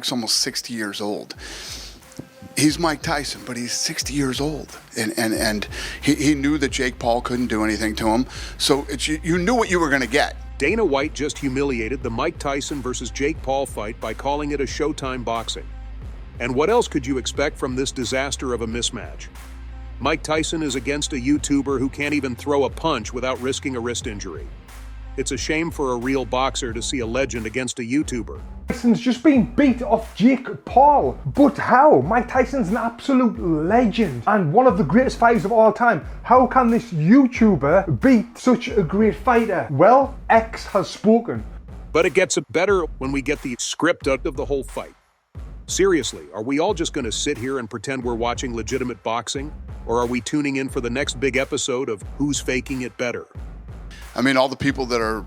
He's almost 60 years old. He's Mike Tyson, but he's 60 years old. And he knew that Jake Paul couldn't do anything to him. So you knew what you were going to get. Dana White just humiliated the Mike Tyson versus Jake Paul fight by calling it a Showtime boxing. And what else could you expect from this disaster of a mismatch? Mike Tyson is against a YouTuber who can't even throw a punch without risking a wrist injury. It's a shame for a real boxer to see a legend against a YouTuber. Tyson's just been beat off Jake Paul. But how? Mike Tyson's an absolute legend and one of the greatest fighters of all time. How can this YouTuber beat such a great fighter? Well, X has spoken. But it gets better when we get the script out of the whole fight. Seriously, are we all just going to sit here and pretend we're watching legitimate boxing? Or are we tuning in for the next big episode of Who's Faking It Better? I mean, all the people that are,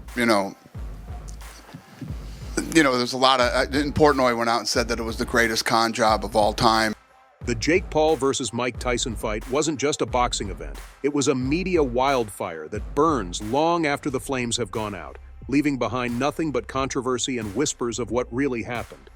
there's a lot of, in Portnoy went out and said that it was the greatest con job of all time. The Jake Paul versus Mike Tyson fight wasn't just a boxing event. It was a media wildfire that burns long after the flames have gone out, leaving behind nothing but controversy and whispers of what really happened.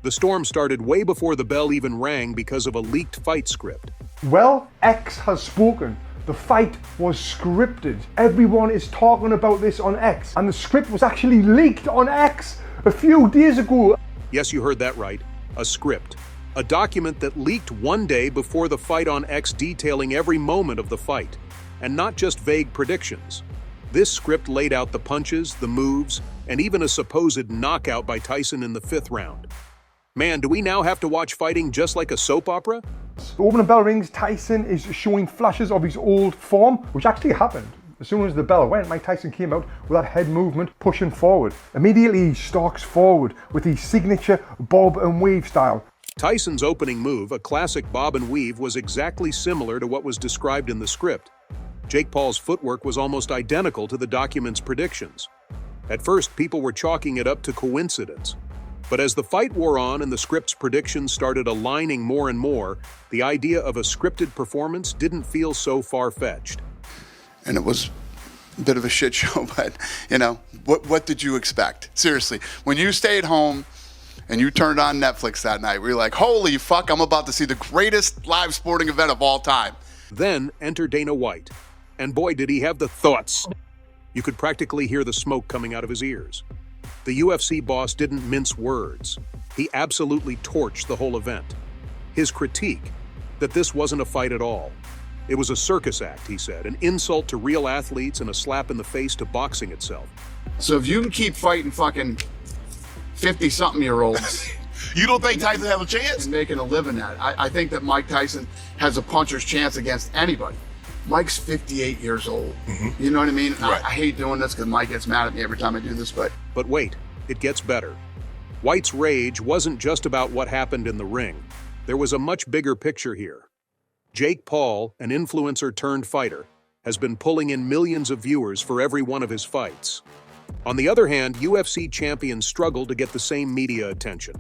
The storm started way before the bell even rang because of a leaked fight script. Well, X has spoken. The fight was scripted. Everyone is talking about this on X, and the script was actually leaked on X a few days ago. Yes, you heard that right. A script. A document that leaked one day before the fight on X, detailing every moment of the fight, and not just vague predictions. This script laid out the punches, the moves, and even a supposed knockout by Tyson in the 5th round. Man, do we now have to watch fighting just like a soap opera? The opening bell rings, Tyson is showing flashes of his old form, which actually happened. As soon as the bell went, Mike Tyson came out with that head movement, pushing forward. Immediately he stalks forward with his signature bob and weave style. Tyson's opening move, a classic bob and weave, was exactly similar to what was described in the script. Jake Paul's footwork was almost identical to the document's predictions. At first, people were chalking it up to coincidence. But as the fight wore on and the script's predictions started aligning more and more, the idea of a scripted performance didn't feel so far-fetched. And it was a bit of a shit show, but, what did you expect? Seriously, when you stayed home and you turned on Netflix that night, were you like, holy fuck, I'm about to see the greatest live sporting event of all time? Then enter Dana White. And boy, did he have the thoughts. You could practically hear the smoke coming out of his ears. The UFC boss didn't mince words. He absolutely torched the whole event. His critique, that this wasn't a fight at all. It was a circus act, he said, an insult to real athletes and a slap in the face to boxing itself. So if you can keep fighting fucking 50-something-year-olds... You don't think Tyson has a chance? And making a living at it. I think that Mike Tyson has a puncher's chance against anybody. Mike's 58 years old. Mm-hmm. You know what I mean? Right. I hate doing this because Mike gets mad at me every time I do this, but... But wait, it gets better. White's rage wasn't just about what happened in the ring. There was a much bigger picture here. Jake Paul, an influencer turned fighter, has been pulling in millions of viewers for every one of his fights. On the other hand, UFC champions struggle to get the same media attention.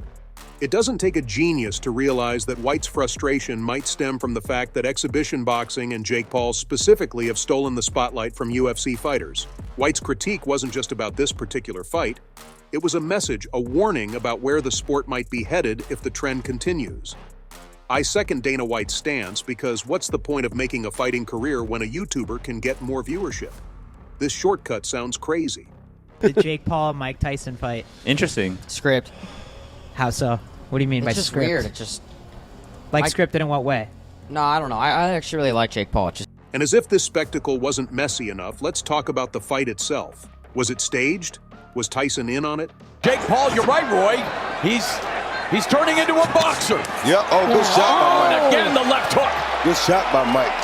It doesn't take a genius to realize that White's frustration might stem from the fact that exhibition boxing and Jake Paul specifically have stolen the spotlight from UFC fighters. White's critique wasn't just about this particular fight. It was a message, a warning about where the sport might be headed if the trend continues. I second Dana White's stance because what's the point of making a fighting career when a YouTuber can get more viewership? This shortcut sounds crazy. The Jake Paul Mike Tyson fight. Interesting. Script. How so? What do you mean by It's just script? weird. It just... Like scripted in what way? No, I don't know. I actually really like Jake Paul. It's just... And as if this spectacle wasn't messy enough, let's talk about the fight itself. Was it staged? Was Tyson in on it? Jake Paul, you're right, Roy. He's turning into a boxer. Yep. Oh, good shot by Mike. And again, the left hook. Good shot by Mike.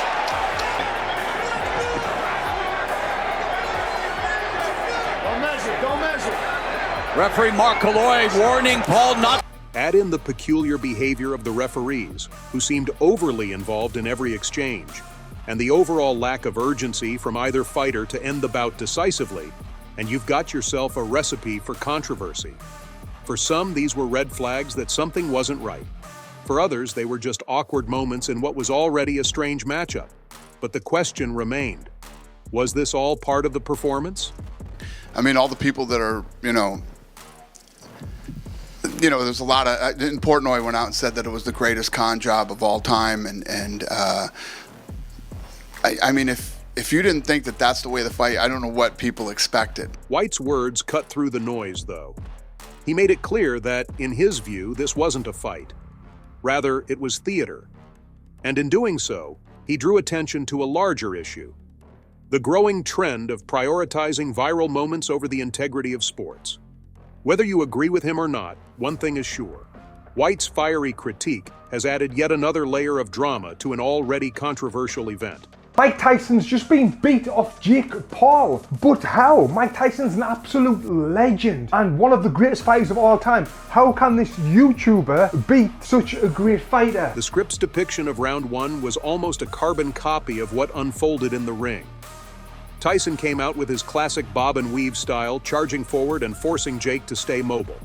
Don't measure. Referee Mark Calloy warning Paul not. Add in the peculiar behavior of the referees, who seemed overly involved in every exchange, and the overall lack of urgency from either fighter to end the bout decisively, and you've got yourself a recipe for controversy. For some, these were red flags that something wasn't right. For others, they were just awkward moments in what was already a strange matchup. But the question remained, was this all part of the performance? I mean, all the people that are, you know, there's a lot of Portnoy went out and said that it was the greatest con job of all time, and I mean, if you didn't think that that's the way the fight, I don't know what people expected. White's words cut through the noise, though. He made it clear that, in his view, this wasn't a fight. Rather, it was theater. And in doing so, he drew attention to a larger issue: the growing trend of prioritizing viral moments over the integrity of sports. Whether you agree with him or not, one thing is sure: White's fiery critique has added yet another layer of drama to an already controversial event. Mike Tyson's just been beat off Jake Paul. But how? Mike Tyson's an absolute legend and one of the greatest fighters of all time. How can this YouTuber beat such a great fighter? The script's depiction of round one was almost a carbon copy of what unfolded in the ring. Tyson came out with his classic bob and weave style, charging forward and forcing Jake to stay mobile.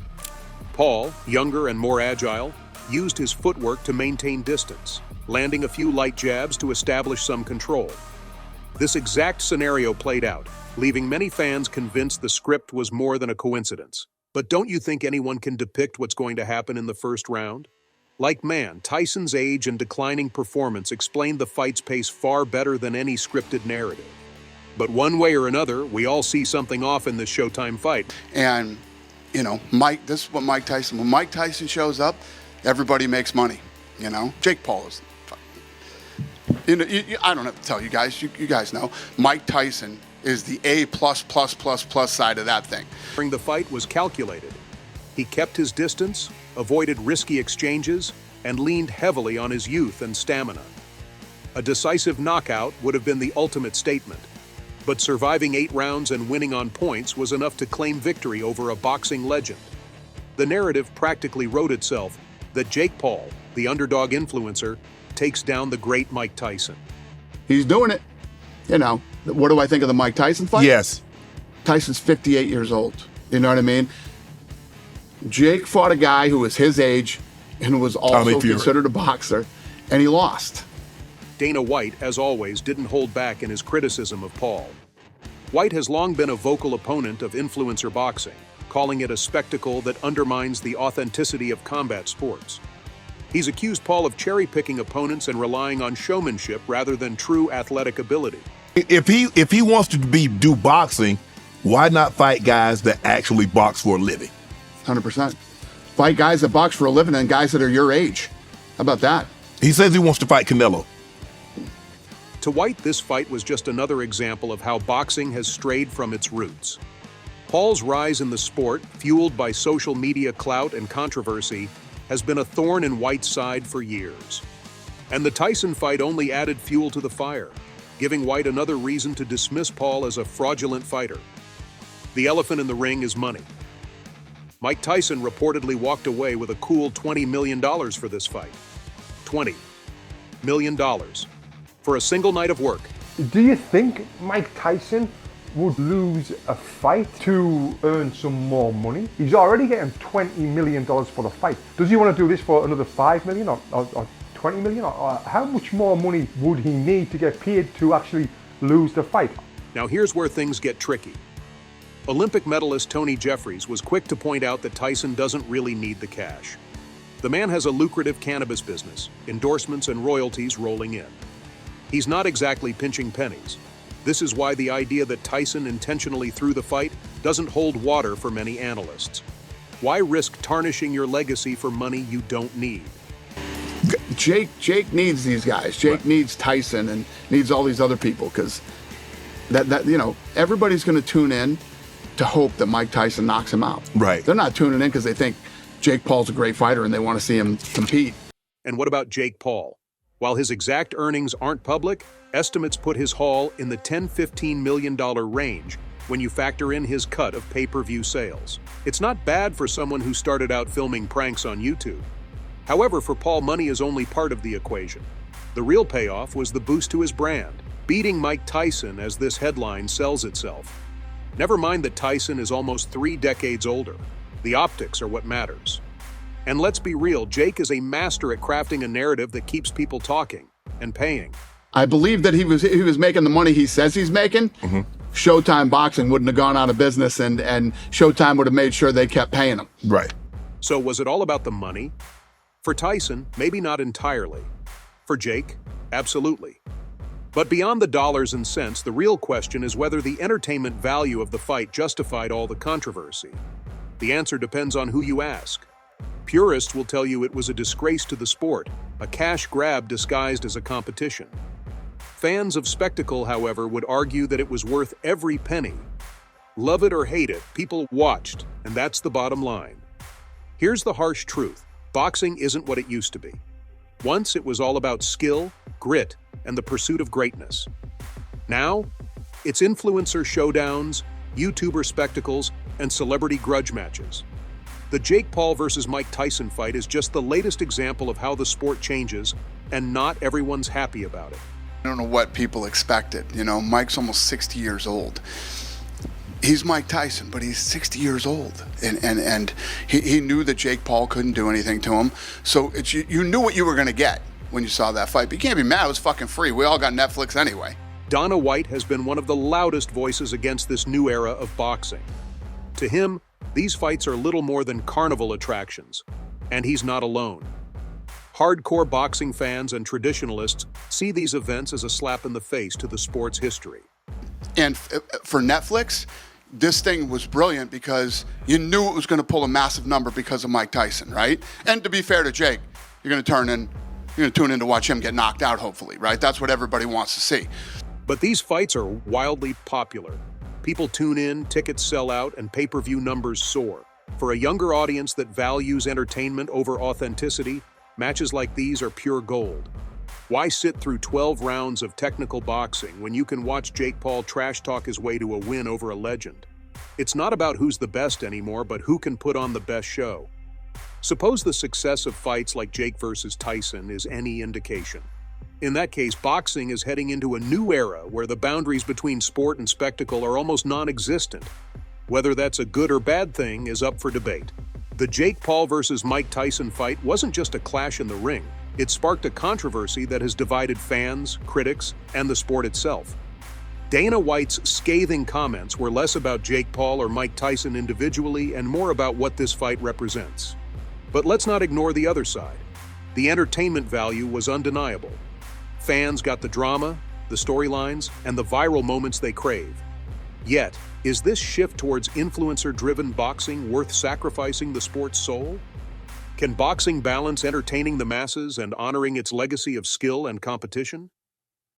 Paul, younger and more agile, used his footwork to maintain distance, landing a few light jabs to establish some control. This exact scenario played out, leaving many fans convinced the script was more than a coincidence. But don't you think anyone can depict what's going to happen in the first round? Like man, Tyson's age and declining performance explained the fight's pace far better than any scripted narrative. But one way or another, we all see something off in this Showtime fight. And, you know, this is what Mike Tyson, when Mike Tyson shows up, everybody makes money, you know? Jake Paul is, you know, I don't have to tell you guys, you guys know, Mike Tyson is the A++++ side of that thing. During the fight was calculated. He kept his distance, avoided risky exchanges, and leaned heavily on his youth and stamina. A decisive knockout would have been the ultimate statement. But surviving 8 rounds and winning on points was enough to claim victory over a boxing legend. The narrative practically wrote itself that Jake Paul, the underdog influencer, takes down the great Mike Tyson. He's doing it. You know, what do I think of the Mike Tyson fight? Yes. Tyson's 58 years old. You know what I mean? Jake fought a guy who was his age and was also considered a boxer, and he lost. Dana White, as always, didn't hold back in his criticism of Paul. White has long been a vocal opponent of influencer boxing, calling it a spectacle that undermines the authenticity of combat sports. He's accused Paul of cherry-picking opponents and relying on showmanship rather than true athletic ability. If he wants to do boxing, why not fight guys that actually box for a living? 100%. Fight guys that box for a living and guys that are your age. How about that? He says he wants to fight Canelo. To White, this fight was just another example of how boxing has strayed from its roots. Paul's rise in the sport, fueled by social media clout and controversy, has been a thorn in White's side for years. And the Tyson fight only added fuel to the fire, giving White another reason to dismiss Paul as a fraudulent fighter. The elephant in the ring is money. Mike Tyson reportedly walked away with a cool $20 million for this fight. $20 million. For a single night of work. Do you think Mike Tyson would lose a fight to earn some more money? He's already getting $20 million for the fight. Does he want to do this for another $5 million or 20 million? Or how much more money would he need to get paid to actually lose the fight? Now here's where things get tricky. Olympic medalist Tony Jeffries was quick to point out that Tyson doesn't really need the cash. The man has a lucrative cannabis business, endorsements and royalties rolling in. He's not exactly pinching pennies. This is why the idea that Tyson intentionally threw the fight doesn't hold water for many analysts. Why risk tarnishing your legacy for money you don't need? Jake needs these guys. Jake needs Tyson and needs all these other people because that you know, everybody's going to tune in to hope that Mike Tyson knocks him out. Right. They're not tuning in because they think Jake Paul's a great fighter and they want to see him compete. And what about Jake Paul? While his exact earnings aren't public, estimates put his haul in the $10–15 million range when you factor in his cut of pay-per-view sales. It's not bad for someone who started out filming pranks on YouTube. However, for Paul, money is only part of the equation. The real payoff was the boost to his brand, beating Mike Tyson as this headline sells itself. Never mind that Tyson is almost 3 decades older. The optics are what matters. And let's be real, Jake is a master at crafting a narrative that keeps people talking and paying. I believe that he was making the money he says he's making. Mm-hmm. Showtime Boxing wouldn't have gone out of business and Showtime would have made sure they kept paying him. Right. So was it all about the money? For Tyson, maybe not entirely. For Jake, absolutely. But beyond the dollars and cents, the real question is whether the entertainment value of the fight justified all the controversy. The answer depends on who you ask. Purists will tell you it was a disgrace to the sport, a cash grab disguised as a competition. Fans of spectacle, however, would argue that it was worth every penny. Love it or hate it, people watched, and that's the bottom line. Here's the harsh truth. Boxing isn't what it used to be. Once it was all about skill, grit, and the pursuit of greatness. Now, it's influencer showdowns, YouTuber spectacles, and celebrity grudge matches. The Jake Paul versus Mike Tyson fight is just the latest example of how the sport changes, and not everyone's happy about it. I don't know what people expected. You know, Mike's almost 60 years old. He's Mike Tyson, but he's 60 years old. And he knew that Jake Paul couldn't do anything to him. So you knew what you were going to get when you saw that fight. But you can't be mad. It was fucking free. We all got Netflix anyway. Dana White has been one of the loudest voices against this new era of boxing. To him, these fights are little more than carnival attractions. And he's not alone. Hardcore boxing fans and traditionalists see these events as a slap in the face to the sport's history. And for Netflix, this thing was brilliant because you knew it was going to pull a massive number because of Mike Tyson, right? And to be fair to Jake, you're going to tune in to watch him get knocked out, hopefully, right? That's what everybody wants to see. But these fights are wildly popular. People tune in, tickets sell out, and pay-per-view numbers soar. For a younger audience that values entertainment over authenticity, matches like these are pure gold. Why sit through 12 rounds of technical boxing when you can watch Jake Paul trash talk his way to a win over a legend? It's not about who's the best anymore, but who can put on the best show. Suppose the success of fights like Jake versus Tyson is any indication. In that case, boxing is heading into a new era where the boundaries between sport and spectacle are almost non-existent. Whether that's a good or bad thing is up for debate. The Jake Paul versus Mike Tyson fight wasn't just a clash in the ring. It sparked a controversy that has divided fans, critics, and the sport itself. Dana White's scathing comments were less about Jake Paul or Mike Tyson individually and more about what this fight represents. But let's not ignore the other side. The entertainment value was undeniable. Fans got the drama, the storylines, and the viral moments they crave. Yet, is this shift towards influencer-driven boxing worth sacrificing the sport's soul? Can boxing balance entertaining the masses and honoring its legacy of skill and competition?